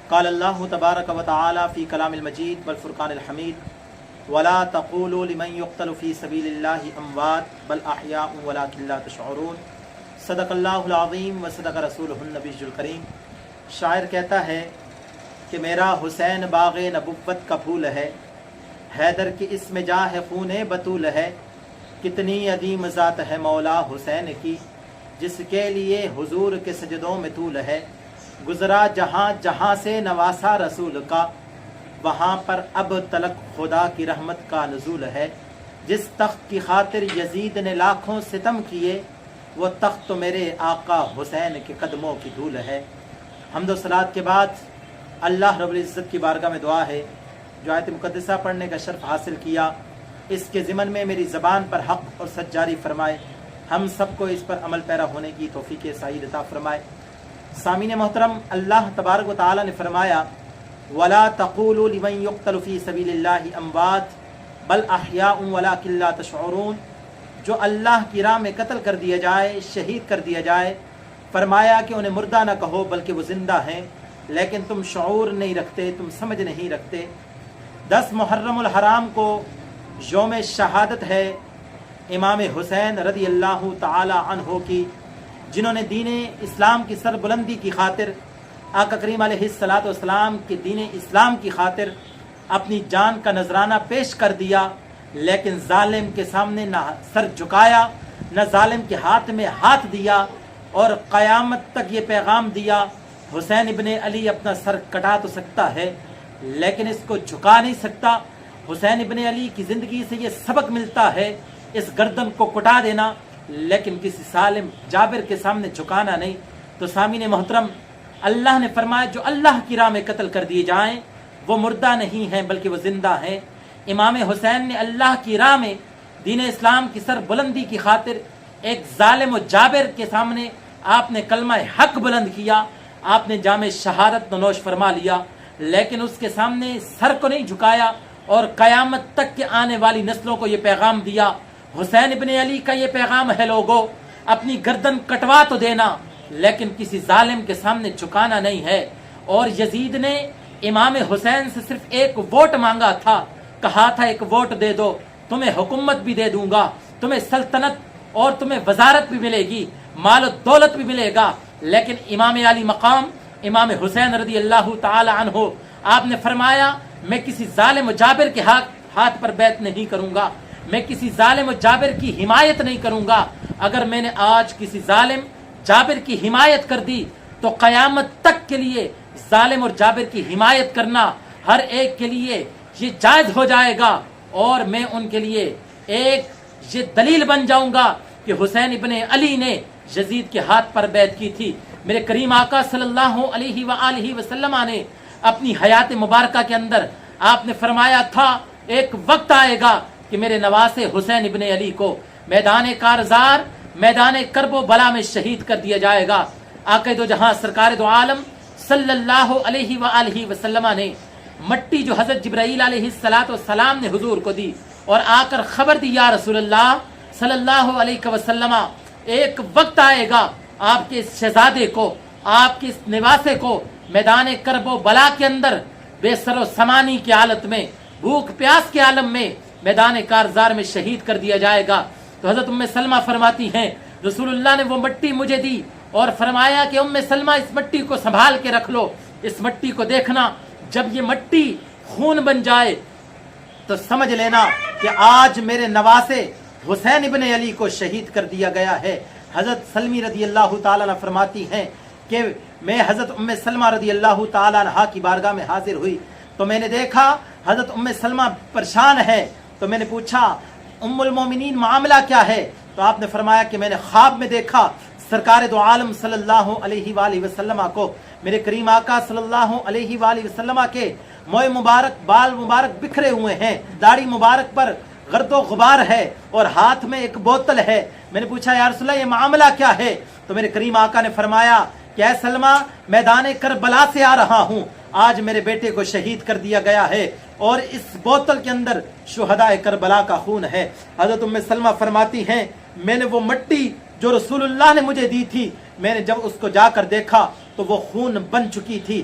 قال اللہ تبارک و تعالی فی کلام المجید والفرقان الحمید ولا تقولوا لمن يقتل في سبيل الله اموات بل احیاء ولكن لا تشعرون صدق اللہ العظیم و صدق رسولہ النبی الکریم۔ شاعر کہتا ہے کہ میرا حسین باغ نبوت کا پھول ہے، حیدر کی اس میں جا ہے خون بطول ہے، کتنی عظیم ذات ہے مولا حسین کی جس کے لیے حضور کے سجدوں میں طول ہے، گزرا جہاں جہاں سے نواسا رسول کا، وہاں پر اب تلک خدا کی رحمت کا نزول ہے، جس تخت کی خاطر یزید نے لاکھوں ستم کیے، وہ تخت تو میرے آقا حسین کے قدموں کی دھول ہے۔ حمد و صلات کے بعد اللہ رب العزت کی بارگاہ میں دعا ہے جو آیت مقدسہ پڑھنے کا شرف حاصل کیا، اس کے ضمن میں میری زبان پر حق اور سچ جاری فرمائے، ہم سب کو اس پر عمل پیرا ہونے کی توفیق سعید عطا فرمائے۔ سامعین محترم، اللہ تبارک و تعالی نے فرمایا وَلَا تَقُولُوا لِمَن يُقْتَلُ فِي سَبِيلِ اللَّهِ أَمْوَاتٌ بَلْ أَحْيَاءٌ وَلَكِن لَا تَشْعُرُونَ، جو اللہ کی راہ میں قتل کر دیا جائے، شہید کر دیا جائے، فرمایا کہ انہیں مردہ نہ کہو بلکہ وہ زندہ ہیں، لیکن تم شعور نہیں رکھتے، تم سمجھ نہیں رکھتے۔ 10 محرم الحرام کو یوم شہادت ہے امام حسین رضی اللہ تعالی عنہ کی، جنہوں نے دین اسلام کی سربلندی کی خاطر، آقا کریم علیہ الصلاۃ والسلام کے دین اسلام کی خاطر اپنی جان کا نذرانہ پیش کر دیا، لیکن ظالم کے سامنے نہ سر جھکایا، نہ ظالم کے ہاتھ میں ہاتھ دیا، اور قیامت تک یہ پیغام دیا حسین ابن علی اپنا سر کٹا تو سکتا ہے لیکن اس کو جھکا نہیں سکتا۔ حسین ابن علی کی زندگی سے یہ سبق ملتا ہے، اس گردن کو کٹا دینا لیکن کسی ظالم جابر کے سامنے جھکانا نہیں۔ تو سامعین محترم، اللہ نے فرمایا جو اللہ کی راہ میں قتل کر دیے جائیں وہ مردہ نہیں ہیں بلکہ وہ زندہ ہیں۔ امام حسین نے اللہ کی راہ میں دین اسلام کی سر بلندی کی خاطر ایک ظالم و جابر کے سامنے آپ نے کلمہ حق بلند کیا، آپ نے جام شہادت نوش فرما لیا، لیکن اس کے سامنے سر کو نہیں جھکایا، اور قیامت تک کے آنے والی نسلوں کو یہ پیغام دیا۔ حسین ابن علی کا یہ پیغام ہے، لوگو اپنی گردن کٹوا تو دینا لیکن کسی ظالم کے سامنے جھکانا نہیں ہے۔ اور یزید نے امام حسین سے صرف ایک ووٹ مانگا تھا، کہا تھا ایک ووٹ دے دو، تمہیں حکومت بھی دے دوں گا، تمہیں سلطنت اور تمہیں وزارت بھی ملے گی، مال و دولت بھی ملے گا، لیکن امام علی مقام امام حسین رضی اللہ تعالی عنہ آپ نے فرمایا میں کسی ظالم و جابر کے ہاتھ پر بیعت نہیں کروں گا، میں کسی ظالم و جابر کی حمایت نہیں کروں گا۔ اگر میں نے آج کسی ظالم جابر کی حمایت کر دی تو قیامت تک کے لیے ظالم اور جابر کی حمایت کرنا ہر ایک کے لیے یہ جائز ہو جائے گا، اور میں ان کے لیے ایک یہ دلیل بن جاؤں گا کہ حسین ابن علی نے یزید کے ہاتھ پر بیعت کی تھی۔ میرے کریم آقا صلی اللہ علیہ وآلہ وسلم نے اپنی حیات مبارکہ کے اندر آپ نے فرمایا تھا ایک وقت آئے گا کہ میرے نواسے حسین ابن علی کو میدان کارزار، میدان کرب و بلا میں شہید کر دیا جائے گا۔ آقا دو جہاں سرکار دو عالم صلی اللہ علیہ وآلہ وسلم نے مٹی جو حضرت جبرائیل علیہ السلام نے حضور کو دی اور آ کر خبر دی یا رسول اللہ صلی اللہ علیہ وسلم ایک وقت آئے گا آپ کے اس شہزادے کو، آپ کے اس نواسے کو میدان کرب و بلا کے اندر بے سر و سمانی کی حالت میں، بھوک پیاس کے عالم میں میدان کارزار میں شہید کر دیا جائے گا۔ تو حضرت ام سلمہ فرماتی ہیں رسول اللہ نے وہ مٹی مجھے دی اور فرمایا کہ ام سلمہ اس مٹی کو سنبھال کے رکھ لو، اس مٹی کو دیکھنا جب یہ مٹی خون بن جائے تو سمجھ لینا کہ آج میرے نواسے حسین ابن علی کو شہید کر دیا گیا ہے۔ حضرت سلمی رضی اللہ تعالیٰ عنہ فرماتی ہیں کہ میں حضرت ام سلمہ رضی اللہ تعالیٰ عنہ کی بارگاہ میں حاضر ہوئی تو میں نے دیکھا حضرت ام سلمہ پریشان ہے، تو میں نے پوچھا ام المومنین معاملہ کیا ہے؟ تو آپ نے فرمایا کہ میں نے خواب میں دیکھا سرکار دو عالم صلی اللہ علیہ وآلہ وسلم کو، میرے کریم آقا صلی اللہ علیہ وآلہ وسلم کے موئے مبارک، بال مبارک بکھرے ہوئے ہیں، داڑھی مبارک پر گرد و غبار ہے اور ہاتھ میں ایک بوتل ہے۔ میں نے پوچھا یا رسول اللہ یہ معاملہ کیا ہے؟ تو میرے کریم آقا نے فرمایا کہ اے سلمہ میدان کربلا سے آ رہا ہوں، آج میرے بیٹے کو شہید کر دیا گیا ہے اور اس بوتل کے اندر شہداء کربلا کا خون ہے۔ حضرت ام سلمہ فرماتی ہیں میں نے وہ مٹی جو رسول اللہ نے مجھے دی تھی، میں نے جب اس کو جا کر دیکھا تو وہ خون بن چکی تھی۔